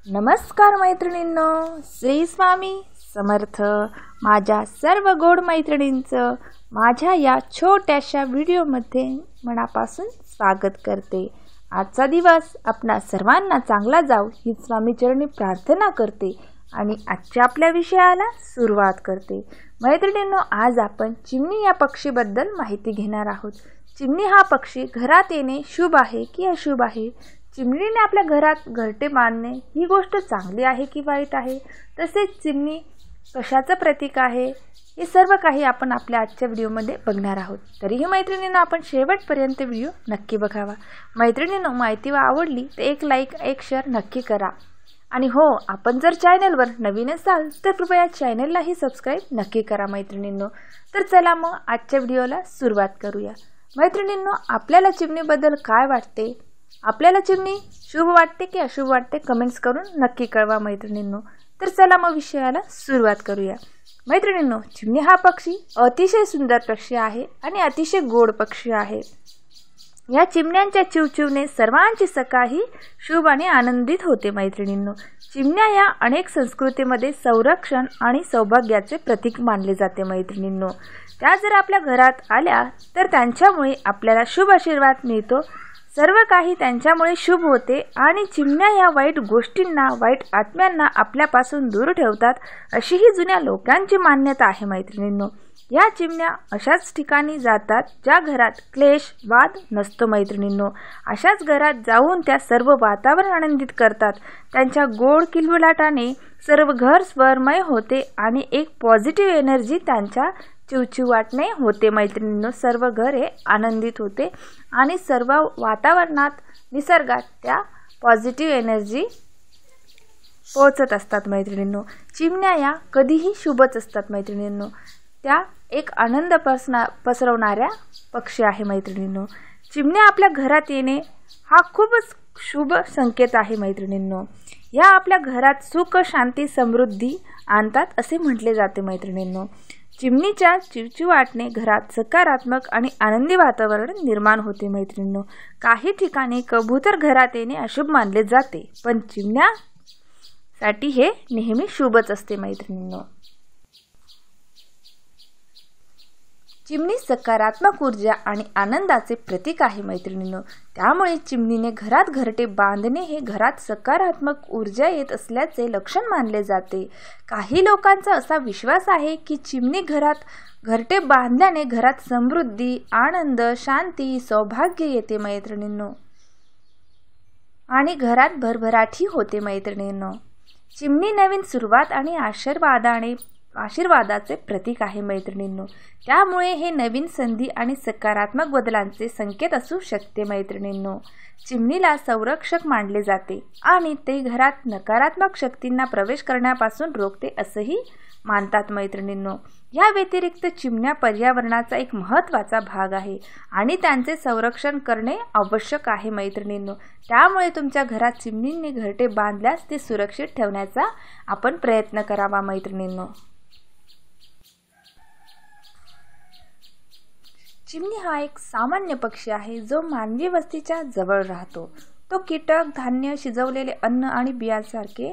नमस्कार मैत्रिणींनो, श्री स्वामी समर्थ। माझ्या सर्व गोड मैत्रिणींचं माझ्या या छोट्याशा व्हिडिओमध्ये मनापासून स्वागत करते। आजचा दिवस आपणा सर्वांना चांगला जाऊ ही स्वामी चरणी प्रार्थना करते आणि आजच्या आपल्या विषयाला सुरुवात करते। मैत्रिणींनो, आज आपण चिमणी या पक्षीबद्दल माहिती घेणार आहोत। चिमणी हा पक्षी घरात येणे शुभ आहे की अशुभ आहे? चिमणीने आपल्या घरात घरटे बांधणे ही गोष्ट चांगली आहे की वाईट आहे? तसेच चिमणी कशाचं प्रतीक आहे? हे सर्व काही आपण आपल्या आजच्या व्हिडिओमध्ये बघणार आहोत। तरीही मैत्रिणींनो, आपण शेवटपर्यंत व्हिडिओ नक्की बघावा। मैत्रिणींनो, माहिती आवडली तर एक लाईक एक शेअर नक्की करा। आणि हो, आपण जर चॅनलवर नवीन असाल तर कृपया चॅनललाही सबस्क्राईब नक्की करा मैत्रिणींनो। तर चला मग आजच्या व्हिडिओला सुरुवात करूया। मैत्रिणींनो, आपल्याला चिमणीबद्दल काय वाटते? आपल्याला चिमणी शुभ वाटते की अशुभ वाटते? कमेंट्स करून नक्की कळवा मैत्रिणींनो। तर चला मग विषयाला सुरुवात करूया। मैत्रिणींनो, चिमणी हा पक्षी अतिशय सुंदर पक्षी आहे आणि अतिशय गोड पक्षी आहे। या चिमण्यांच्या चिवचिवने सर्वांची सकाळ ही शुभ आणि आनंदित होते मैत्रिणींनो। चिमण्या या अनेक संस्कृतीमध्ये संरक्षण आणि सौभाग्याचे प्रतीक मानले जाते मैत्रिणींनो। त्या जर आपल्या घरात आल्या तर त्यांच्यामुळे आपल्याला शुभ आशीर्वाद मिळतो, सर्व काही त्यांच्यामुळे शुभ होते आणि चिमण्या या वाईट गोष्टींना, वाईट आत्म्यांना आपल्यापासून दूर ठेवतात, अशी ही जुन्या लोकांची मान्यता आहे मैत्रिणींनो। या चिमण्या अशाच ठिकाणी जातात ज्या घरात क्लेश, वाद नसतो मैत्रिणींनो। अशाच घरात जाऊन त्या सर्व वातावरण आनंदित करतात। त्यांच्या गोड किलबिलाटाने सर्व घर स्वरमय होते आणि एक पॉझिटिव्ह एनर्जी त्यांच्या चिवचिवाटणे होते मैत्रिणींनो। सर्व घर हे आनंदित होते आणि सर्व वातावरणात, निसर्गात त्या पॉझिटिव्ह एनर्जी पोहोचत असतात मैत्रिणींनो। चिमण्या या कधीही शुभच असतात मैत्रिणींनो। त्या एक आनंद पसरवणाऱ्या पक्षी आहे मैत्रिणींनो। चिमण्या आपल्या घरात येणे हा खूपच शुभ संकेत आहे मैत्रिणींनो। या आपल्या घरात सुख, शांती, समृद्धी आणतात असे म्हटले जाते मैत्रिणींनो। चिमणीच्या चिवचिवाटने घरात सकारात्मक आणि आनंदी वातावरण निर्माण होते मैत्रिणींनो। काही ठिकाणी कबूतर घरात येणे अशुभ मानले जाते, पण चिमण्यासाठी हे नेहमी शुभच असते मैत्रिणींनो। चिमणी सकारात्मक ऊर्जा आणि आनंदाचे प्रतीक आहे मैत्रिणींनो। त्यामुळे चिमणीने घरात घरटे बांधणे हे घरात सकारात्मक ऊर्जा येत असल्याचे लक्षण मानले जाते। काही लोकांचा असा विश्वास आहे की चिमणी घरात घरटे बांधल्याने घरात समृद्धी, आनंद, शांती, सौभाग्य येते मैत्रिणींनो आणि घरात भरभराटी होते मैत्रिणींनो। चिमणी नवीन सुरुवात आणि आशीर्वादाचे प्रतीक आहे मैत्रिणींनो। त्यामुळे हे नवीन संधी आणि सकारात्मक बदलांचे संकेत असू शकते मैत्रिणींनो। चिमणीला संरक्षक मानले जाते आणि ते घरात नकारात्मक शक्तींना प्रवेश करण्यापासून रोखते असंही मानतात मैत्रिणींनो। या व्यतिरिक्त चिमण्या पर्यावरणाचा एक महत्त्वाचा भाग आहे आणि त्यांचे संरक्षण करणे आवश्यक आहे मैत्रिणींनो। त्यामुळे तुमच्या घरात चिमणींनी घरटे बांधल्यास ते सुरक्षित ठेवण्याचा आपण प्रयत्न करावा मैत्रिणींनो। चिमणी हा एक सामान्य पक्षी आहे जो मानवी वस्तीच्या जवळ राहतो। तो कीटक, धान्य, शिजवलेले अन्न आणि बियांसारखे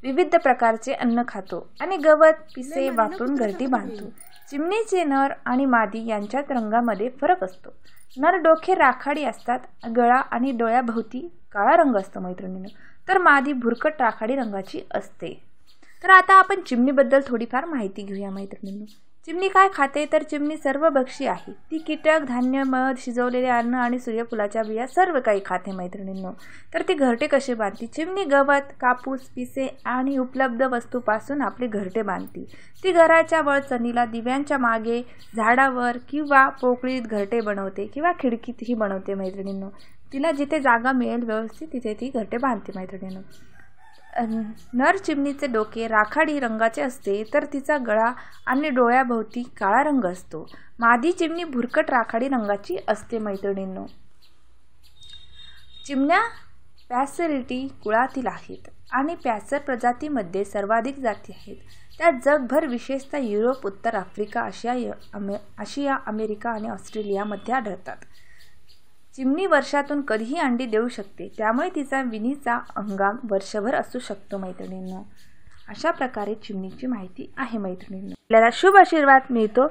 विविध प्रकारचे अन्न खातो आणि गवत, पिसे वापरून घरटी बांधतो। चिमणीचे नर आणि मादी यांच्यात रंगामध्ये फरक असतो। नर डोके राखाडी असतात, गळा आणि डोळ्याभोवती काळा रंग असतो मैत्रिणींनो, तर मादी भुरकट राखाडी रंगाची असते। तर आता आपण चिमणीबद्दल थोडीफार माहिती घेऊया मैत्रिणींनो। चिमणी काय खाते? तर चिमणी सर्वभक्षी आहे। ती कीटक, धान्य, मध, शिजवलेले अन्न आणि सूर्यफुलाच्या बिया सर्व काही खाते मैत्रिणींनो। तर ती घरटे कसे बांधते? चिमणी गवत, कापूस, पिसे आणि उपलब्ध वस्तूपासून आपले घरटे बांधते। ती घराच्या वळचणीला, दिव्यांच्या मागे, झाडावर किंवा पोकळीत घरटे बनवते किंवा खिडकीतही बनवते मैत्रिणींनो। तिला जिथे जागा मिळेल व्यवस्थित तिथे ती घरटे बांधते मैत्रिणींनो। नर चिमणीचे डोके राखाडी रंगाचे असते, तर तिचा गळा आणि डोळ्याभोवती काळा रंग असतो। मादी चिमणी भुरकट राखाडी रंगाची असते मैत्रिणींनो। चिमण्या पॅसरिटी कुळातील आहेत आणि पॅसर प्रजातीमध्ये सर्वाधिक जाती आहेत। त्या जगभर, विशेषतः युरोप, उत्तर आफ्रिका, आशिया, अमेरिका आणि ऑस्ट्रेलियामध्ये आढळतात। चिमणी वर्षातून कधीही अंडी देऊ शकते, त्यामुळे तिचा विणीचा हंगाम वर्षभर असू शकतो मैत्रिणींनो. अशा प्रकारे चिमणीची माहिती आहे मैत्रिणींनो. आपल्याला शुभ आशीर्वाद मिळतो,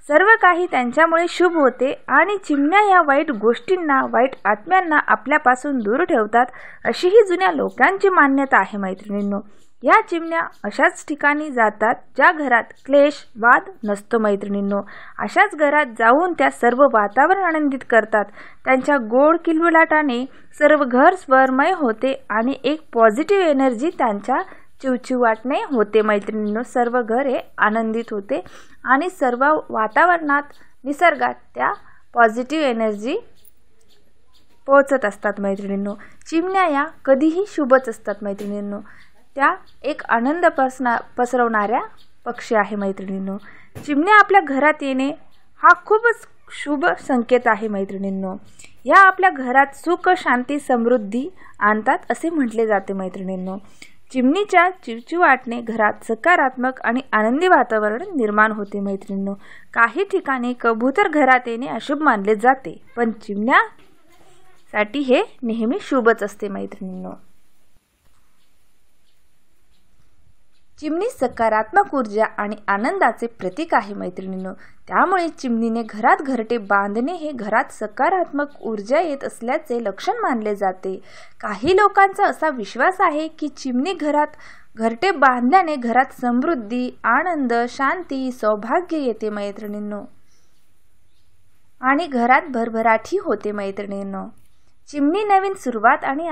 सर्व काही त्यांच्यामुळे शुभ होते आणि चिमण्या या वाईट गोष्टींना, वाईट आत्म्यांना आपल्यापासून दूर ठेवतात, अशी ही जुन्या लोकांची मान्यता आहे मैत्रिणींनो. या चिमण्या अशाच ठिकाणी जातात ज्या घरात क्लेश, वाद नसतो मैत्रिणींनो. अशाच घरात जाऊन त्या सर्व वातावरण आनंदित करतात. त्यांच्या गोड किलबिलाटाने सर्व घर स्वरमय होते आणि एक पॉझिटिव्ह एनर्जी त्यांच्या चिवचिवाटणे होते मैत्रिणींनो. सर्व घर हे आनंदित होते आणि सर्व वातावरणात, निसर्गात त्या पॉझिटिव्ह एनर्जी पोहोचत असतात मैत्रिणींनो. चिमण्या या कधीही शुभच असतात मैत्रिणींनो. त्या एक आनंद पसरवणाऱ्या पक्षी आहे मैत्रिणींनो. चिमण्या आपल्या घरात येणे हा खूपच शुभ संकेत आहे मैत्रिणींनो. या आपल्या घरात सुख, शांती, समृद्धी आणतात असे म्हटले जाते मैत्रिणींनो. चिमणीच्या चिवचिवाटने घरात सकारात्मक आणि आनंदी वातावरण निर्माण होते मैत्रिणींनो. काही ठिकाणी कबूतर घरात येणे अशुभ मानले जाते, पण चिमण्यासाठी हे नेहमी शुभच असते मैत्रिणींनो. चिमणी सकारात्मक ऊर्जा आणि आनंदाचे प्रतीक आहे मैत्रिणींनो. त्यामुळे चिमणीने घरात घरटे बांधणे हे घरात सकारात्मक ऊर्जा येत असल्याचे लक्षण मानले जाते. काही लोकांचा असा विश्वास आहे की चिमणी घरात घरटे बांधल्याने घरात समृद्धी, आनंद, शांती, सौभाग्य येते मैत्रिणींनो आणि घरात भरभराटी होते मैत्रिणींनो. चिमणी नवीन सुरुवात आणि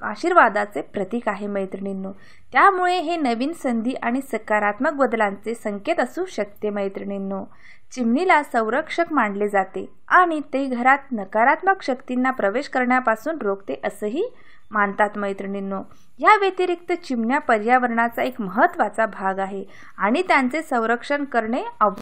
आशीर्वादाचे प्रतीक आहे मैत्रिणींनो. त्यामुळे हे नवीन संधी आणि सकारात्मक बदलांचे संकेत असू शकते मैत्रिणींनो. चिमणीला संरक्षक मानले जाते आणि ते घरात नकारात्मक शक्तींना प्रवेश करण्यापासून रोखते असंही मानतात मैत्रिणींनो. या व्यतिरिक्त चिमण्या पर्यावरणाचा एक महत्त्वाचा भाग आहे आणि त्यांचे संरक्षण करणे